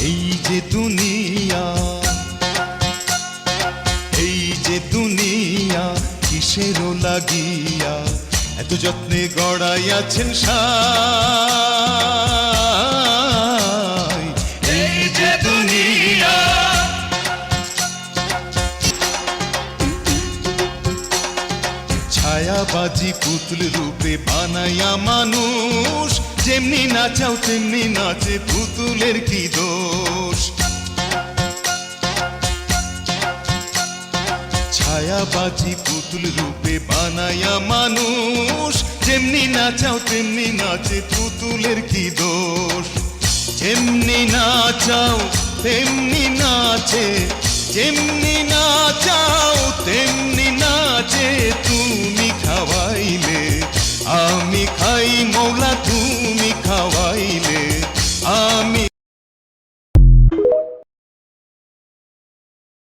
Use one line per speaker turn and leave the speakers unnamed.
এই যে দুনিয়া, এই যে দুনিয়া কিসেরও লাগিয়া এত যত্নে গড়াইয়াছেন সাই। এই যে দুনিয়া, ছায়াবাজি পুতুল রূপে বানাইয়া মানুষ, যেমনি নাচাও তেমনি নাচে, পুতুলের কি দোষ। ছায়াবাজি পুতুল রূপে বানাইয়া মানুষ, যেমনি নাচাও তেমনি নাচে, পুতুলের কি দোষ। যেমনি নাচাও তেমনি নাচে, যেমনি নাচ